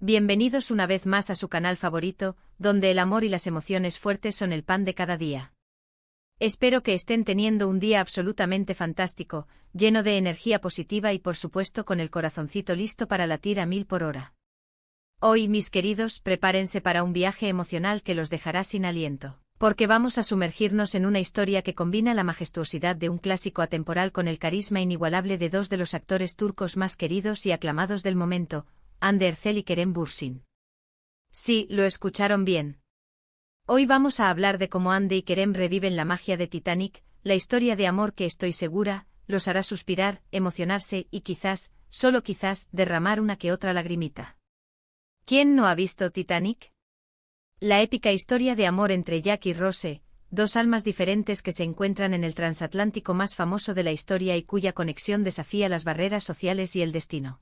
Bienvenidos una vez más a su canal favorito, donde el amor y las emociones fuertes son el pan de cada día. Espero que estén teniendo un día absolutamente fantástico, lleno de energía positiva y por supuesto con el corazoncito listo para latir a 1000 por hora. Hoy, mis queridos, prepárense para un viaje emocional que los dejará sin aliento, porque vamos a sumergirnos en una historia que combina la majestuosidad de un clásico atemporal con el carisma inigualable de dos de los actores turcos más queridos y aclamados del momento, Hande Erçel y Kerem Bürsin. Sí, lo escucharon bien. Hoy vamos a hablar de cómo Hande y Kerem reviven la magia de Titanic, la historia de amor que estoy segura, los hará suspirar, emocionarse y quizás, solo quizás, derramar una que otra lagrimita. ¿Quién no ha visto Titanic? La épica historia de amor entre Jack y Rose, dos almas diferentes que se encuentran en el transatlántico más famoso de la historia y cuya conexión desafía las barreras sociales y el destino.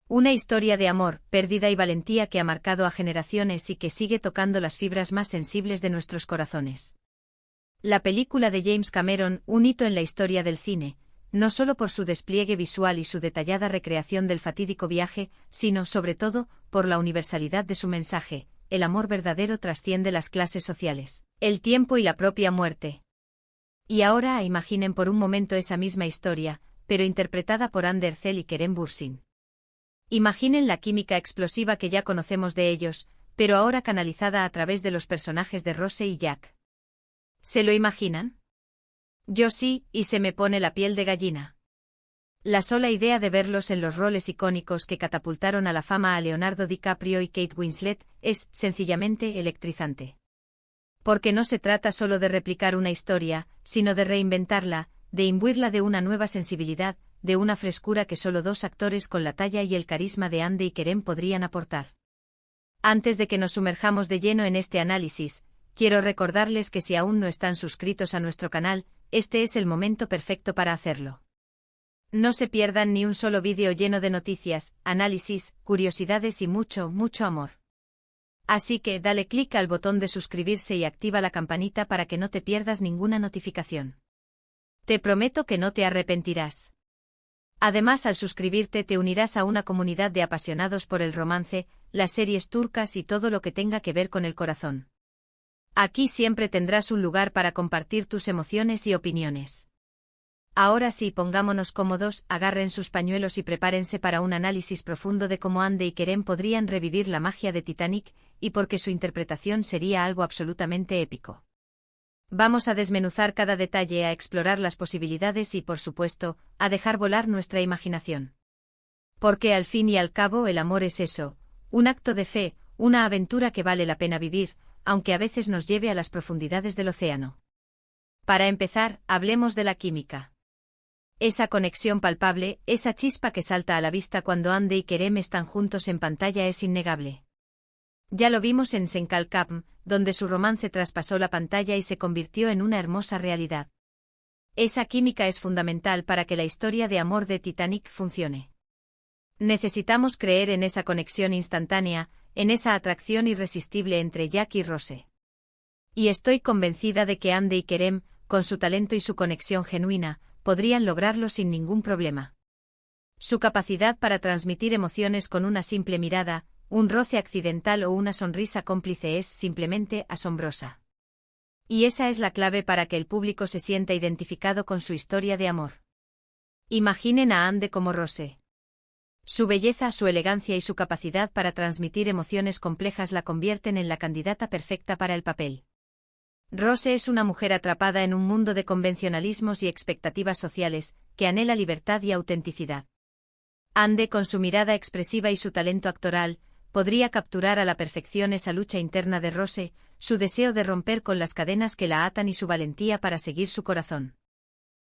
Una historia de amor, pérdida y valentía que ha marcado a generaciones y que sigue tocando las fibras más sensibles de nuestros corazones. La película de James Cameron, un hito en la historia del cine, no solo por su despliegue visual y su detallada recreación del fatídico viaje, sino, sobre todo, por la universalidad de su mensaje: el amor verdadero trasciende las clases sociales, el tiempo y la propia muerte. Y ahora imaginen por un momento esa misma historia, pero interpretada por Hande Erçel y Kerem Bürsin. Imaginen la química explosiva que ya conocemos de ellos, pero ahora canalizada a través de los personajes de Rose y Jack. ¿Se lo imaginan? Yo sí, y se me pone la piel de gallina. La sola idea de verlos en los roles icónicos que catapultaron a la fama a Leonardo DiCaprio y Kate Winslet es, sencillamente, electrizante. Porque no se trata solo de replicar una historia, sino de reinventarla, de imbuirla de una nueva sensibilidad, de una frescura que solo dos actores con la talla y el carisma de Hande y Kerem podrían aportar. Antes de que nos sumerjamos de lleno en este análisis, quiero recordarles que si aún no están suscritos a nuestro canal, este es el momento perfecto para hacerlo. No se pierdan ni un solo vídeo lleno de noticias, análisis, curiosidades y mucho, mucho amor. Así que dale clic al botón de suscribirse y activa la campanita para que no te pierdas ninguna notificación. Te prometo que no te arrepentirás. Además, al suscribirte te unirás a una comunidad de apasionados por el romance, las series turcas y todo lo que tenga que ver con el corazón. Aquí siempre tendrás un lugar para compartir tus emociones y opiniones. Ahora sí, pongámonos cómodos, agarren sus pañuelos y prepárense para un análisis profundo de cómo Hande y Kerem podrían revivir la magia de Titanic, y porque su interpretación sería algo absolutamente épico. Vamos a desmenuzar cada detalle, a explorar las posibilidades y, por supuesto, a dejar volar nuestra imaginación. Porque al fin y al cabo el amor es eso, un acto de fe, una aventura que vale la pena vivir, aunque a veces nos lleve a las profundidades del océano. Para empezar, hablemos de la química. Esa conexión palpable, esa chispa que salta a la vista cuando Hande y Kerem están juntos en pantalla es innegable. Ya lo vimos en Senkalkapm, donde su romance traspasó la pantalla y se convirtió en una hermosa realidad. Esa química es fundamental para que la historia de amor de Titanic funcione. Necesitamos creer en esa conexión instantánea, en esa atracción irresistible entre Jack y Rose. Y estoy convencida de que Hande y Kerem, con su talento y su conexión genuina, podrían lograrlo sin ningún problema. Su capacidad para transmitir emociones con una simple mirada, un roce accidental o una sonrisa cómplice es simplemente asombrosa. Y esa es la clave para que el público se sienta identificado con su historia de amor. Imaginen a Hande como Rose. Su belleza, su elegancia y su capacidad para transmitir emociones complejas la convierten en la candidata perfecta para el papel. Rose es una mujer atrapada en un mundo de convencionalismos y expectativas sociales, que anhela libertad y autenticidad. Hande, con su mirada expresiva y su talento actoral, podría capturar a la perfección esa lucha interna de Rose, su deseo de romper con las cadenas que la atan y su valentía para seguir su corazón.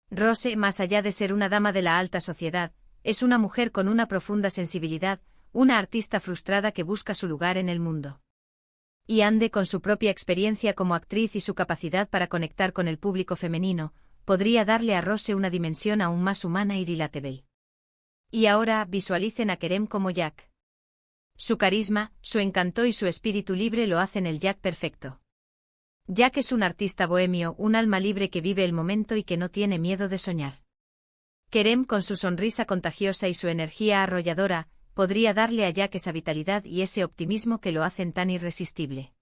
Rose, más allá de ser una dama de la alta sociedad, es una mujer con una profunda sensibilidad, una artista frustrada que busca su lugar en el mundo. Y Hande, con su propia experiencia como actriz y su capacidad para conectar con el público femenino, podría darle a Rose una dimensión aún más humana y relatable. Y ahora, visualicen a Kerem como Jack. Su carisma, su encanto y su espíritu libre lo hacen el Jack perfecto. Jack es un artista bohemio, un alma libre que vive el momento y que no tiene miedo de soñar. Kerem, con su sonrisa contagiosa y su energía arrolladora, podría darle a Jack esa vitalidad y ese optimismo que lo hacen tan irresistible.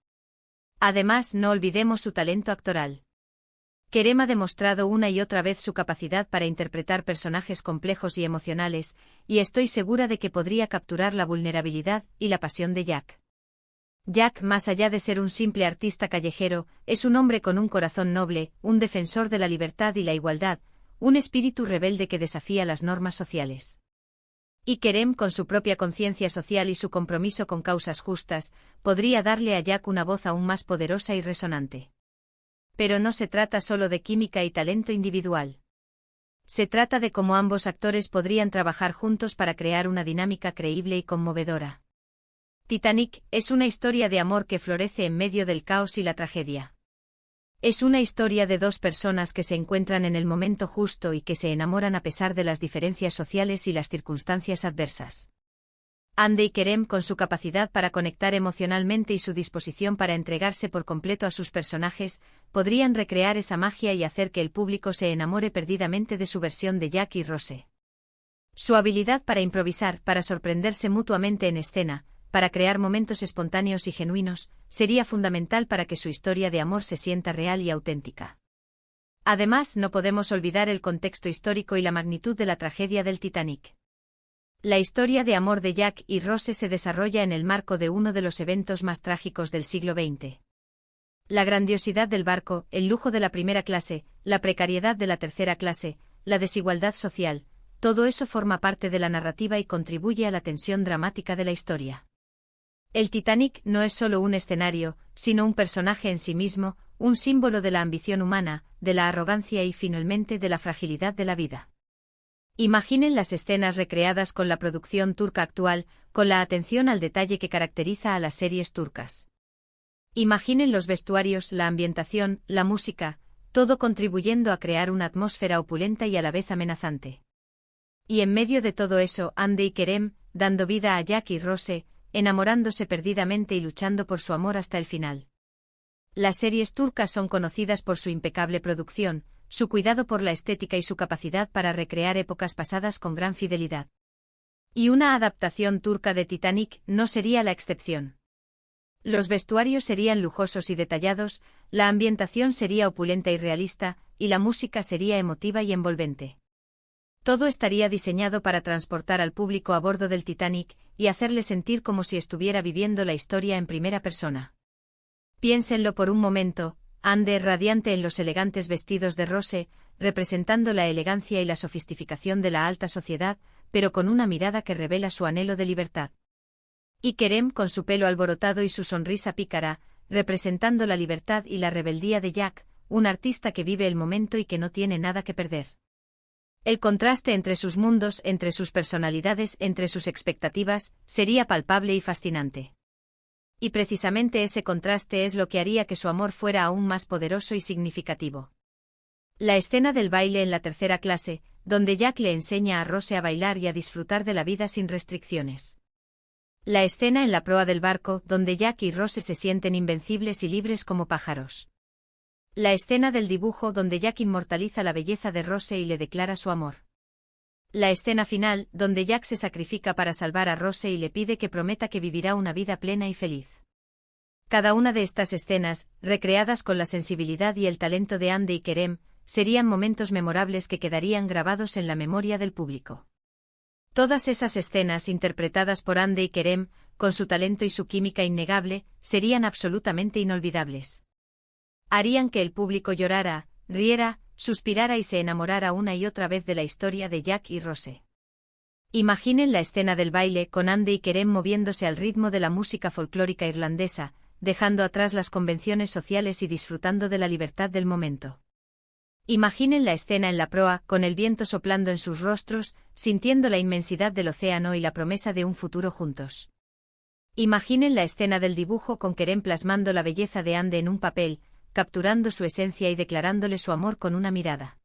Además, no olvidemos su talento actoral. Kerem ha demostrado una y otra vez su capacidad para interpretar personajes complejos y emocionales, y estoy segura de que podría capturar la vulnerabilidad y la pasión de Jack. Jack, más allá de ser un simple artista callejero, es un hombre con un corazón noble, un defensor de la libertad y la igualdad, un espíritu rebelde que desafía las normas sociales. Y Kerem, con su propia conciencia social y su compromiso con causas justas, podría darle a Jack una voz aún más poderosa y resonante. Pero no se trata solo de química y talento individual. Se trata de cómo ambos actores podrían trabajar juntos para crear una dinámica creíble y conmovedora. Titanic es una historia de amor que florece en medio del caos y la tragedia. Es una historia de dos personas que se encuentran en el momento justo y que se enamoran a pesar de las diferencias sociales y las circunstancias adversas. Andy y Kerem, con su capacidad para conectar emocionalmente y su disposición para entregarse por completo a sus personajes, podrían recrear esa magia y hacer que el público se enamore perdidamente de su versión de Jack y Rose. Su habilidad para improvisar, para sorprenderse mutuamente en escena, para crear momentos espontáneos y genuinos, sería fundamental para que su historia de amor se sienta real y auténtica. Además, no podemos olvidar el contexto histórico y la magnitud de la tragedia del Titanic. La historia de amor de Jack y Rose se desarrolla en el marco de uno de los eventos más trágicos del siglo XX. La grandiosidad del barco, el lujo de la primera clase, la precariedad de la tercera clase, la desigualdad social, todo eso forma parte de la narrativa y contribuye a la tensión dramática de la historia. El Titanic no es solo un escenario, sino un personaje en sí mismo, un símbolo de la ambición humana, de la arrogancia y finalmente de la fragilidad de la vida. Imaginen las escenas recreadas con la producción turca actual, con la atención al detalle que caracteriza a las series turcas. Imaginen los vestuarios, la ambientación, la música, todo contribuyendo a crear una atmósfera opulenta y a la vez amenazante. Y en medio de todo eso, Andy y Kerem, dando vida a Jack y Rose, enamorándose perdidamente y luchando por su amor hasta el final. Las series turcas son conocidas por su impecable producción, su cuidado por la estética y su capacidad para recrear épocas pasadas con gran fidelidad. Y una adaptación turca de Titanic no sería la excepción. Los vestuarios serían lujosos y detallados, la ambientación sería opulenta y realista, y la música sería emotiva y envolvente. Todo estaría diseñado para transportar al público a bordo del Titanic y hacerle sentir como si estuviera viviendo la historia en primera persona. Piénsenlo por un momento. Andy radiante en los elegantes vestidos de Rose, representando la elegancia y la sofisticación de la alta sociedad, pero con una mirada que revela su anhelo de libertad. Y Kerem con su pelo alborotado y su sonrisa pícara, representando la libertad y la rebeldía de Jack, un artista que vive el momento y que no tiene nada que perder. El contraste entre sus mundos, entre sus personalidades, entre sus expectativas, sería palpable y fascinante. Y precisamente ese contraste es lo que haría que su amor fuera aún más poderoso y significativo. La escena del baile en la tercera clase, donde Jack le enseña a Rose a bailar y a disfrutar de la vida sin restricciones. La escena en la proa del barco, donde Jack y Rose se sienten invencibles y libres como pájaros. La escena del dibujo, donde Jack inmortaliza la belleza de Rose y le declara su amor. La escena final, donde Jack se sacrifica para salvar a Rose y le pide que prometa que vivirá una vida plena y feliz. Cada una de estas escenas, recreadas con la sensibilidad y el talento de Andy y Kerem, serían momentos memorables que quedarían grabados en la memoria del público. Todas esas escenas interpretadas por Andy y Kerem, con su talento y su química innegable, serían absolutamente inolvidables. Harían que el público llorara, riera, suspirara y se enamorara una y otra vez de la historia de Jack y Rose. Imaginen la escena del baile con Andy y Kerem moviéndose al ritmo de la música folclórica irlandesa, dejando atrás las convenciones sociales y disfrutando de la libertad del momento. Imaginen la escena en la proa, con el viento soplando en sus rostros, sintiendo la inmensidad del océano y la promesa de un futuro juntos. Imaginen la escena del dibujo con Kerem plasmando la belleza de Andy en un papel, capturando su esencia y declarándole su amor con una mirada.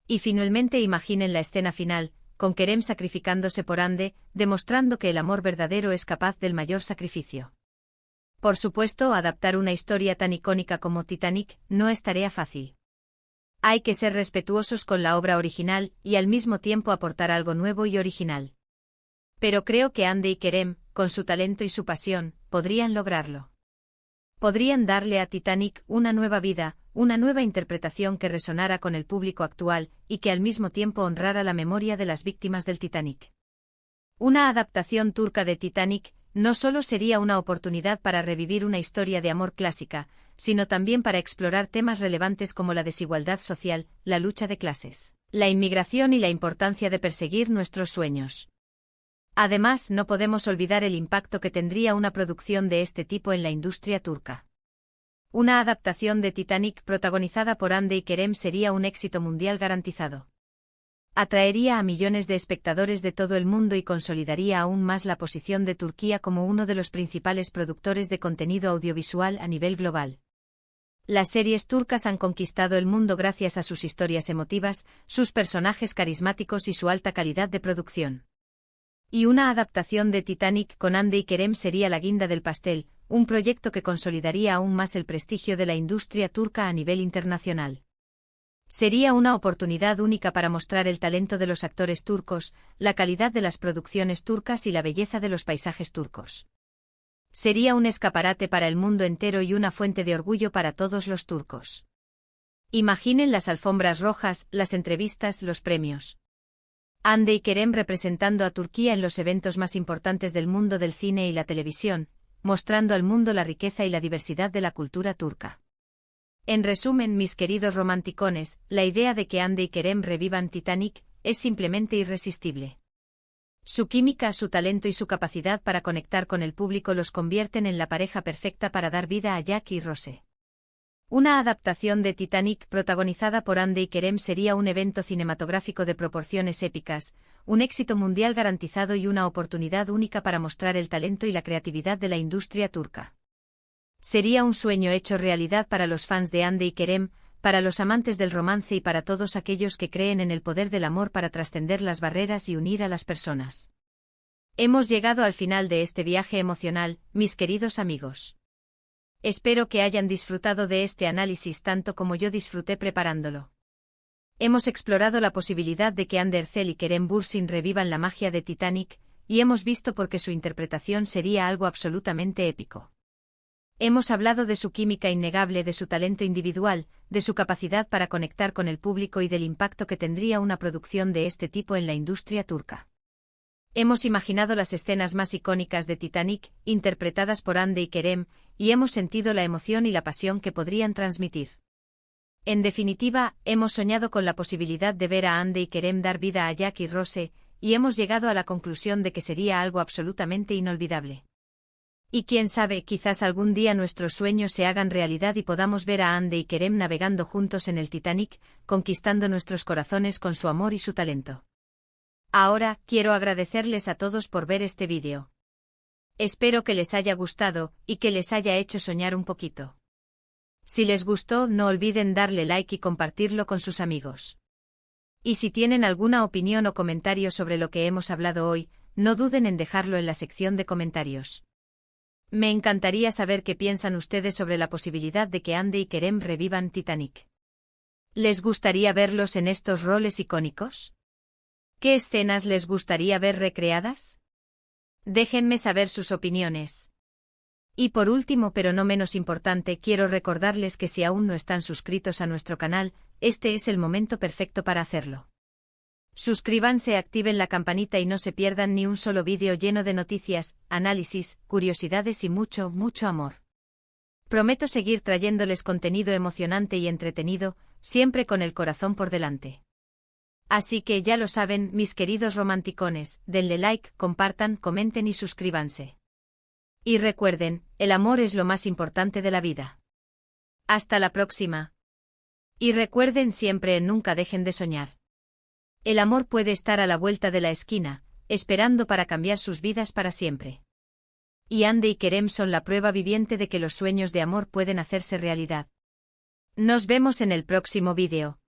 Y finalmente imaginen la escena final, con Kerem sacrificándose por Andy, demostrando que el amor verdadero es capaz del mayor sacrificio. Por supuesto, adaptar una historia tan icónica como Titanic no es tarea fácil. Hay que ser respetuosos con la obra original y al mismo tiempo aportar algo nuevo y original. Pero creo que Hande y Kerem, con su talento y su pasión, podrían lograrlo. Podrían darle a Titanic una nueva vida, una nueva interpretación que resonara con el público actual y que al mismo tiempo honrara la memoria de las víctimas del Titanic. Una adaptación turca de Titanic no solo sería una oportunidad para revivir una historia de amor clásica, sino también para explorar temas relevantes como la desigualdad social, la lucha de clases, la inmigración y la importancia de perseguir nuestros sueños. Además, no podemos olvidar el impacto que tendría una producción de este tipo en la industria turca. Una adaptación de Titanic protagonizada por Hande y Kerem sería un éxito mundial garantizado. Atraería a millones de espectadores de todo el mundo y consolidaría aún más la posición de Turquía como uno de los principales productores de contenido audiovisual a nivel global. Las series turcas han conquistado el mundo gracias a sus historias emotivas, sus personajes carismáticos y su alta calidad de producción. Y una adaptación de Titanic con Hande y Kerem sería la guinda del pastel, un proyecto que consolidaría aún más el prestigio de la industria turca a nivel internacional. Sería una oportunidad única para mostrar el talento de los actores turcos, la calidad de las producciones turcas y la belleza de los paisajes turcos. Sería un escaparate para el mundo entero y una fuente de orgullo para todos los turcos. Imaginen las alfombras rojas, las entrevistas, los premios. Hande y Kerem representando a Turquía en los eventos más importantes del mundo del cine y la televisión, mostrando al mundo la riqueza y la diversidad de la cultura turca. En resumen, mis queridos romanticones, la idea de que Hande y Kerem revivan Titanic es simplemente irresistible. Su química, su talento y su capacidad para conectar con el público los convierten en la pareja perfecta para dar vida a Jack y Rose. Una adaptación de Titanic protagonizada por Hande y Kerem sería un evento cinematográfico de proporciones épicas, un éxito mundial garantizado y una oportunidad única para mostrar el talento y la creatividad de la industria turca. Sería un sueño hecho realidad para los fans de Hande y Kerem, para los amantes del romance y para todos aquellos que creen en el poder del amor para trascender las barreras y unir a las personas. Hemos llegado al final de este viaje emocional, mis queridos amigos. Espero que hayan disfrutado de este análisis tanto como yo disfruté preparándolo. Hemos explorado la posibilidad de que Hande Erçel y Kerem Bürsin revivan la magia de Titanic, y hemos visto por qué su interpretación sería algo absolutamente épico. Hemos hablado de su química innegable, de su talento individual, de su capacidad para conectar con el público y del impacto que tendría una producción de este tipo en la industria turca. Hemos imaginado las escenas más icónicas de Titanic, interpretadas por Hande y Kerem, y hemos sentido la emoción y la pasión que podrían transmitir. En definitiva, hemos soñado con la posibilidad de ver a Hande y Kerem dar vida a Jack y Rose, y hemos llegado a la conclusión de que sería algo absolutamente inolvidable. Y quién sabe, quizás algún día nuestros sueños se hagan realidad y podamos ver a Hande y Kerem navegando juntos en el Titanic, conquistando nuestros corazones con su amor y su talento. Ahora, quiero agradecerles a todos por ver este vídeo. Espero que les haya gustado, y que les haya hecho soñar un poquito. Si les gustó, no olviden darle like y compartirlo con sus amigos. Y si tienen alguna opinión o comentario sobre lo que hemos hablado hoy, no duden en dejarlo en la sección de comentarios. Me encantaría saber qué piensan ustedes sobre la posibilidad de que Hande y Kerem revivan Titanic. ¿Les gustaría verlos en estos roles icónicos? ¿Qué escenas les gustaría ver recreadas? Déjenme saber sus opiniones. Y por último, pero no menos importante, quiero recordarles que si aún no están suscritos a nuestro canal, este es el momento perfecto para hacerlo. Suscríbanse, activen la campanita y no se pierdan ni un solo vídeo lleno de noticias, análisis, curiosidades y mucho, mucho amor. Prometo seguir trayéndoles contenido emocionante y entretenido, siempre con el corazón por delante. Así que ya lo saben, mis queridos romanticones, denle like, compartan, comenten y suscríbanse. Y recuerden, el amor es lo más importante de la vida. Hasta la próxima. Y recuerden siempre, nunca dejen de soñar. El amor puede estar a la vuelta de la esquina, esperando para cambiar sus vidas para siempre. Y Hande y Kerem son la prueba viviente de que los sueños de amor pueden hacerse realidad. Nos vemos en el próximo vídeo.